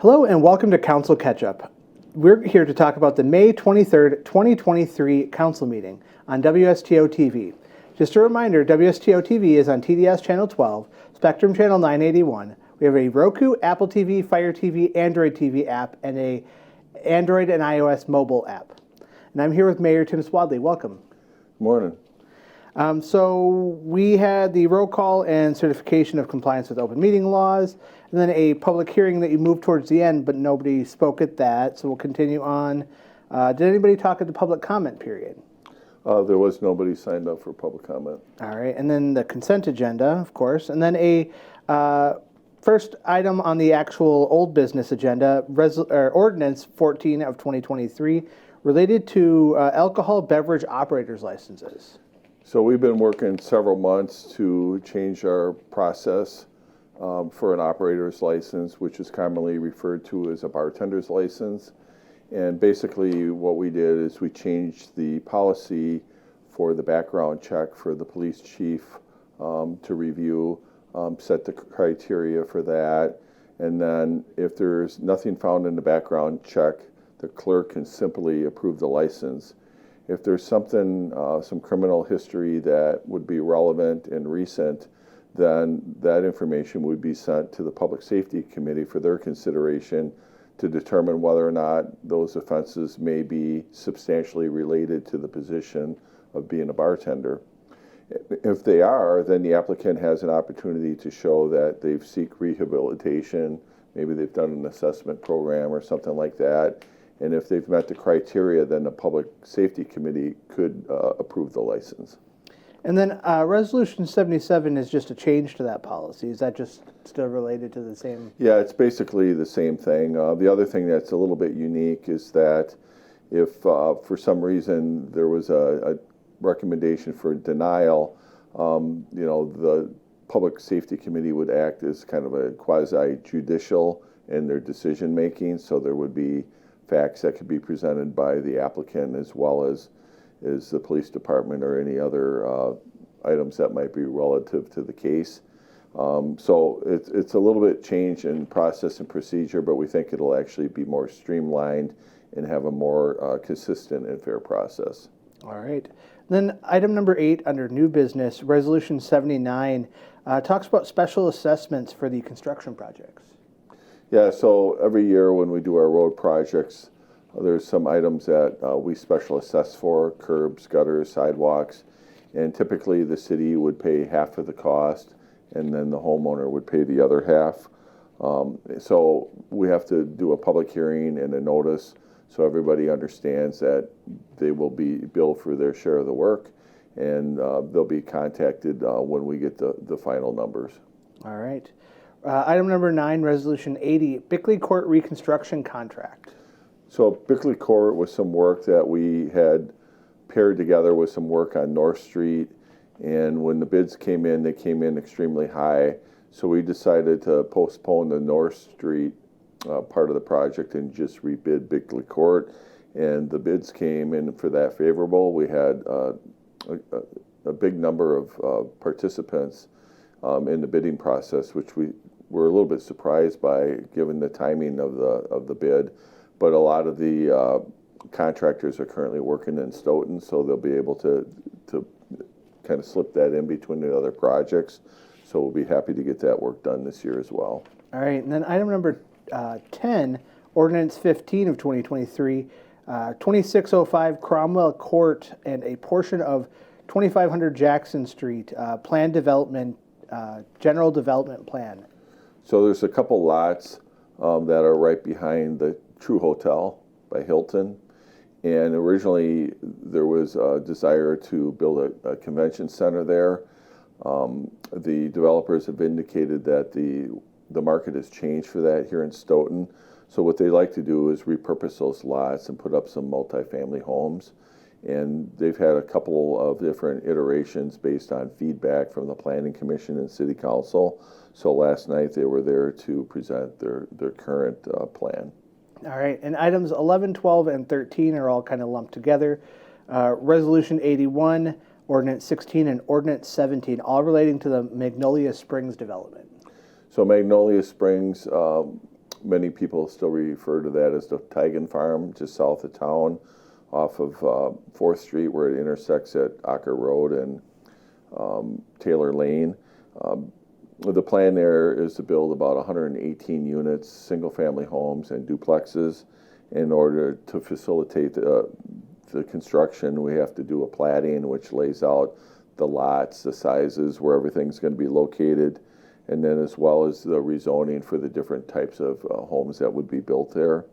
Hello and welcome to Council Catch-Up. We're here to talk about the May 23rd, 2023 Council meeting on WSTO TV. Just a reminder, WSTO TV is on TDS Channel 12, Spectrum Channel 981. We have a Roku, Apple TV, Fire TV, Android TV app, and a Android and iOS mobile app. And I'm here with Mayor Tim Swadley. Welcome. Morning. So we had the roll call and certification of compliance with open meeting laws, and then a public hearing that you moved towards the end, but nobody spoke at that, so we'll continue on. Did anybody talk at the public comment period? There was nobody signed up for public comment. All right, and then the consent agenda, of course, and then a first item on the actual old business agenda, Ordinance 14 of 2023, related to alcohol beverage operators licenses. So we've been working several months to change our process for an operator's license, which is commonly referred to as a bartender's license. And basically what we did is we changed the policy for the background check for the police chief to review, set the criteria for that. And then if there's nothing found in the background check, the clerk can simply approve the license. If there's something, some criminal history that would be relevant and recent, then that information would be sent to the Public Safety Committee for their consideration to determine whether or not those offenses may be substantially related to the position of being a bartender. If they are, then the applicant has an opportunity to show that they've sought rehabilitation, maybe they've done an assessment program or something like that. And if they've met the criteria, then the Public Safety Committee could approve the license. And then Resolution 77 is just a change to that policy. Is that just still related to the same? Yeah, it's basically the same thing. The other thing that's a little bit unique is that if for some reason there was a recommendation for denial, the Public Safety Committee would act as kind of a quasi-judicial in their decision making. So there would be facts that could be presented by the applicant as well as the police department or any other items that might be relative to the case. So it's a little bit change in process and procedure, but we think it'll actually be more streamlined and have a more consistent and fair process. All right. Then item number 8 under new business, Resolution 79, talks about special assessments for the construction projects. Yeah, so every year when we do our road projects, there's some items that we special assess for, curbs, gutters, sidewalks, and typically the city would pay half of the cost and then the homeowner would pay the other half. So we have to do a public hearing and a notice so everybody understands that they will be billed for their share of the work, and they'll be contacted when we get the final numbers. All right. Item number 9, Resolution 80, Bickley Court reconstruction contract. So Bickley Court was some work that we had paired together with some work on North Street, and when the bids came in, they came in extremely high. So we decided to postpone the North Street part of the project and just rebid Bickley Court, and the bids came in for that favorable. We had a big number of participants in the bidding process, which we were a little bit surprised by given the timing of the bid. But a lot of the contractors are currently working in Stoughton, so they'll be able to kind of slip that in between the other projects. So we'll be happy to get that work done this year as well. All right, and then item number 10, Ordinance 15 of 2023, 2605 Cromwell Court and a portion of 2500 Jackson Street, plan development, general development plan. So there's a couple lots that are right behind the True Hotel by Hilton. And originally there was a desire to build a convention center there. The developers have indicated that the market has changed for that here in Stoughton. So what they like to do is repurpose those lots and put up some multifamily homes. And they've had a couple of different iterations based on feedback from the Planning Commission and City Council. So last night they were there to present their current plan. All right, and items 11, 12, and 13 are all kind of lumped together. Resolution 81, Ordinance 16, and Ordinance 17, all relating to the Magnolia Springs development. So Magnolia Springs Many people still refer to that as the Tigan Farm, just south of town, off of 4th Street, where it intersects at Ocker Road and Taylor Lane. The plan there is to build about 118 units, single-family homes and duplexes. In order to facilitate the construction, we have to do a platting, which lays out the lots, the sizes, where everything's going to be located, and then as well as the rezoning for the different types of homes that would be built there.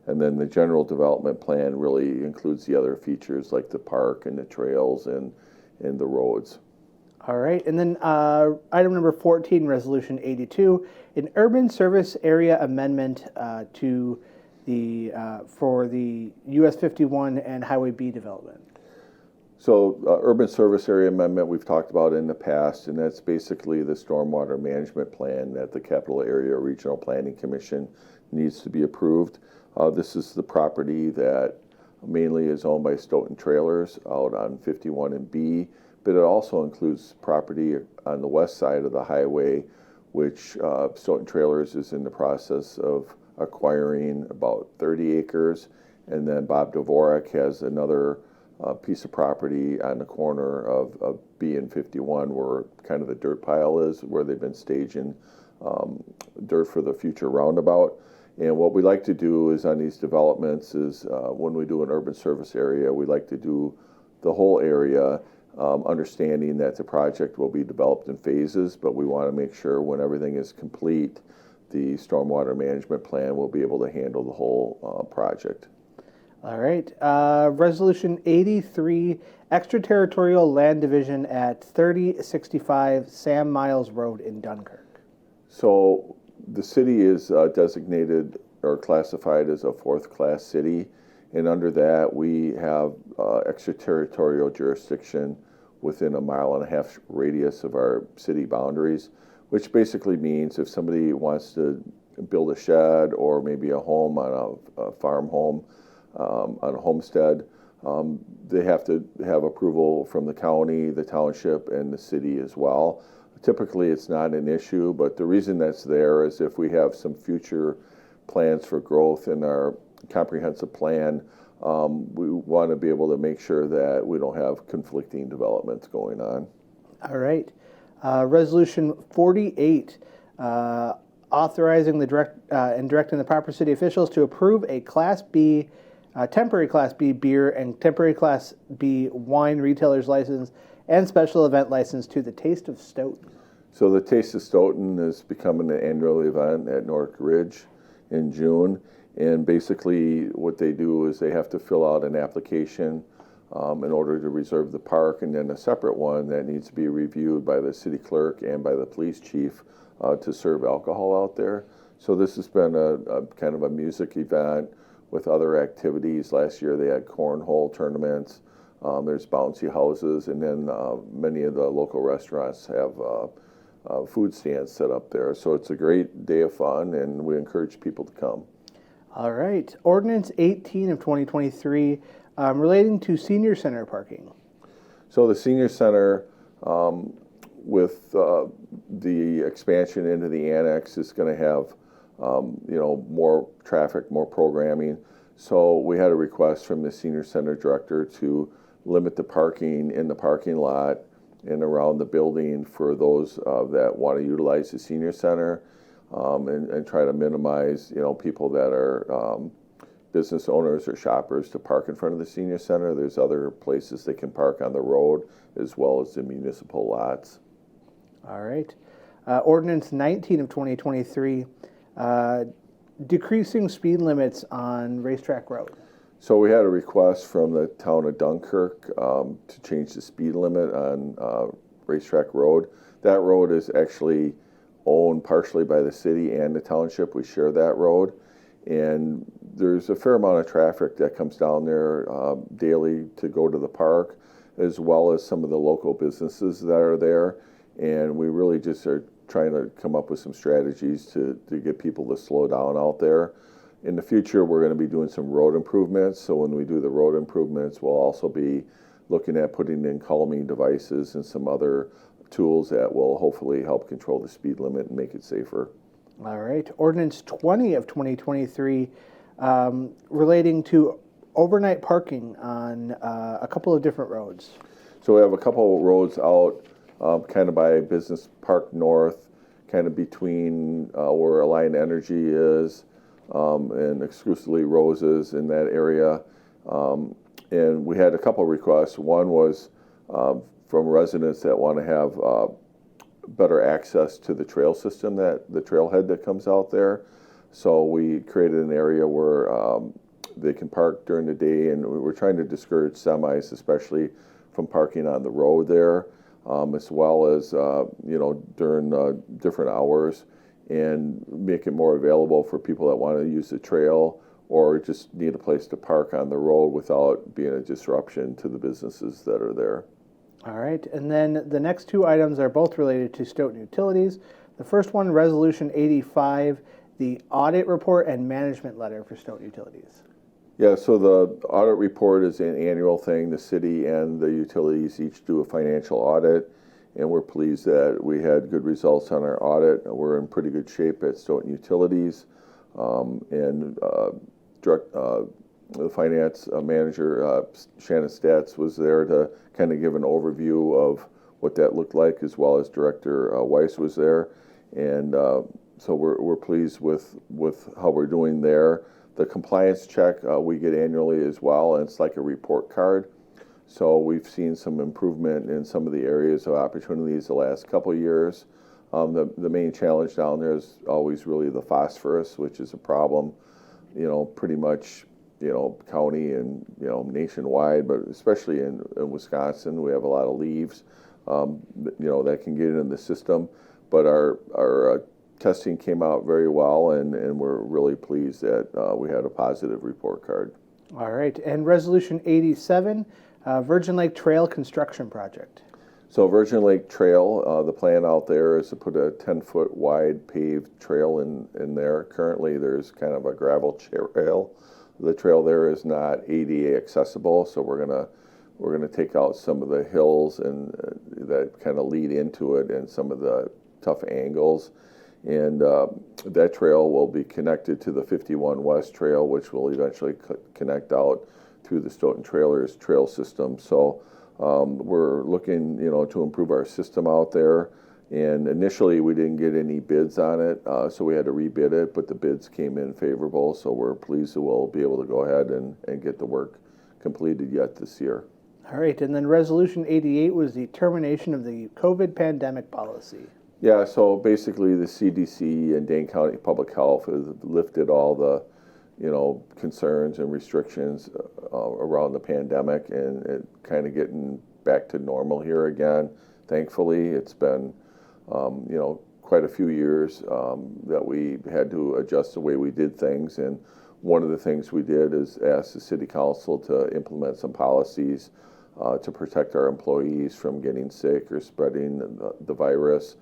And then the general development plan really includes the other features like the park and the trails and the roads. All right, and then item number 14, Resolution 82, an urban service area amendment to the for the US 51 and Highway B development. So urban service area amendment we've talked about in the past, and that's basically the stormwater management plan that the Capital Area Regional Planning Commission needs to be approved. This is the property that mainly is owned by Stoughton Trailers out on 51 and B, but it also includes property on the west side of the highway, which Stoughton Trailers is in the process of acquiring about 30 acres, and then Bob Dvorak has another piece of property on the corner of B and 51 where kind of the dirt pile is, where they've been staging dirt for the future roundabout. And what we like to do is on these developments is when we do an urban service area, we like to do the whole area, understanding that the project will be developed in phases, but we want to make sure when everything is complete, the stormwater management plan will be able to handle the whole project. All right. Resolution 83, extraterritorial land division at 3065 Sam Miles Road in Dunkirk. So the city is designated or classified as a 4th class city, and under that we have extraterritorial jurisdiction within a 1.5 mile radius of our city boundaries, which basically means if somebody wants to build a shed or maybe a home on a farm home, on a homestead, they have to have approval from the county, the township, and the city as well. Typically, it's not an issue, but the reason that's there is if we have some future plans for growth in our comprehensive plan, we want to be able to make sure that we don't have conflicting developments going on. All right. Resolution 48, authorizing and directing the proper city officials to approve a Class B, temporary Class B beer and temporary Class B wine retailer's license and special event license to the Taste of Stoughton. So the Taste of Stoughton is becoming an annual event at North Ridge in June. And basically what they do is they have to fill out an application in order to reserve the park, and then a separate one that needs to be reviewed by the city clerk and by the police chief to serve alcohol out there. So this has been a kind of a music event with other activities. Last year they had cornhole tournaments. There's bouncy houses, and then many of the local restaurants have food stands set up there. So it's a great day of fun, and we encourage people to come. All right. Ordinance 18 of 2023 relating to senior center parking. So the senior center, with the expansion into the annex, is going to have more traffic, more programming. So we had a request from the senior center director to limit the parking in the parking lot and around the building for those that want to utilize the senior center, and try to minimize people that are business owners or shoppers to park in front of the senior center. There's other places they can park on the road as well as the municipal lots. All right. Ordinance 19 of 2023, decreasing speed limits on Racetrack Road. So we had a request from the town of Dunkirk to change the speed limit on Racetrack Road. That road is actually owned partially by the city and the township. We share that road, and there's a fair amount of traffic that comes down there daily to go to the park, as well as some of the local businesses that are there. And we really just are trying to come up with some strategies to get people to slow down out there. In the future, we're going to be doing some road improvements. So when we do the road improvements, we'll also be looking at putting in calming devices and some other tools that will hopefully help control the speed limit and make it safer. All right. Ordinance 20 of 2023 relating to overnight parking on a couple of different roads. So we have a couple of roads out kind of by Business Park North, kind of between where Alliant Energy is and exclusively Roses in that area. And we had a couple of requests. One was from residents that want to have better access to the trail system, that the trailhead that comes out there. So we created an area where they can park during the day, and we're trying to discourage semis, especially from parking on the road there, as well as during different hours, and make it more available for people that want to use the trail or just need a place to park on the road without being a disruption to the businesses that are there. All right, and then the next two items are both related to Stoughton Utilities. The first one, Resolution 85, the audit report and management letter for Stoughton Utilities. Yeah, so the audit report is an annual thing. The city and the utilities each do a financial audit, and we're pleased that we had good results on our audit. We're in pretty good shape at Stoughton Utilities, the finance manager, Shannon Statz, was there to kind of give an overview of what that looked like, as well as Director Weiss was there. And so we're pleased with how we're doing there. The compliance check we get annually as well, and it's like a report card. So we've seen some improvement in some of the areas of opportunities the last couple of years. The main challenge down there is always really the phosphorus, which is a problem, pretty much, county and, nationwide, but especially in Wisconsin, we have a lot of leaves, that can get in the system. But our testing came out very well, and we're really pleased that we had a positive report card. All right, and Resolution 87, Virgin Lake Trail Construction Project. So Virgin Lake Trail, the plan out there is to put a 10-foot wide paved trail in there. Currently, there's kind of a gravel trail. The trail there is not ADA accessible, so we're gonna take out some of the hills and that kind of lead into it, and some of the tough angles. And that trail will be connected to the 51 West Trail, which will eventually connect out through the Stoughton Trailers trail system. So we're looking, to improve our system out there. And initially, we didn't get any bids on it, so we had to rebid it, but the bids came in favorable, so we're pleased that we'll be able to go ahead and get the work completed yet this year. All right, and then Resolution 88 was the termination of the COVID pandemic policy. Yeah, so basically the CDC and Dane County Public Health has lifted all the, concerns and restrictions around the pandemic, and it kind of getting back to normal here again. Thankfully, it's been, quite a few years that we had to adjust the way we did things. And one of the things we did is ask the city council to implement some policies to protect our employees from getting sick or spreading the virus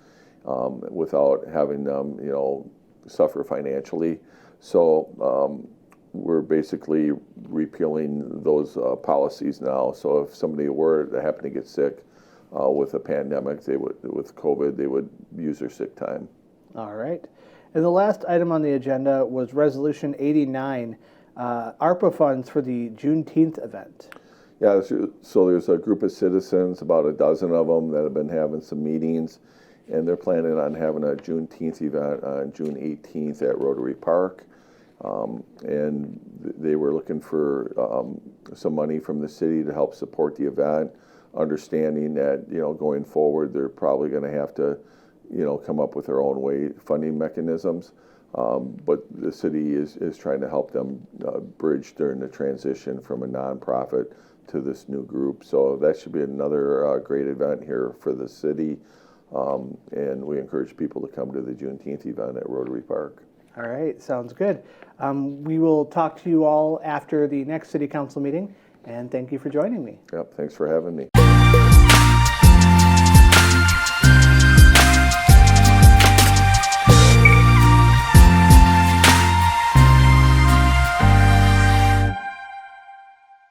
without having them, suffer financially. So we're basically repealing those policies now. So if somebody were to happen to get sick with a pandemic, with COVID, they would use their sick time. All right. And the last item on the agenda was Resolution 89, ARPA funds for the Juneteenth event. Yeah, so there's a group of citizens, about a dozen of them, that have been having some meetings, and they're planning on having a Juneteenth event on June 18th at Rotary Park. And they were looking for some money from the city to help support the event, understanding that, going forward, they're probably going to have to, come up with their own funding mechanisms. But the city is trying to help them bridge during the transition from a nonprofit to this new group. So that should be another great event here for the city. And we encourage people to come to the Juneteenth event at Rotary Park. All right, sounds good. We will talk to you all after the next city council meeting, and thank you for joining me. Yep, thanks for having me.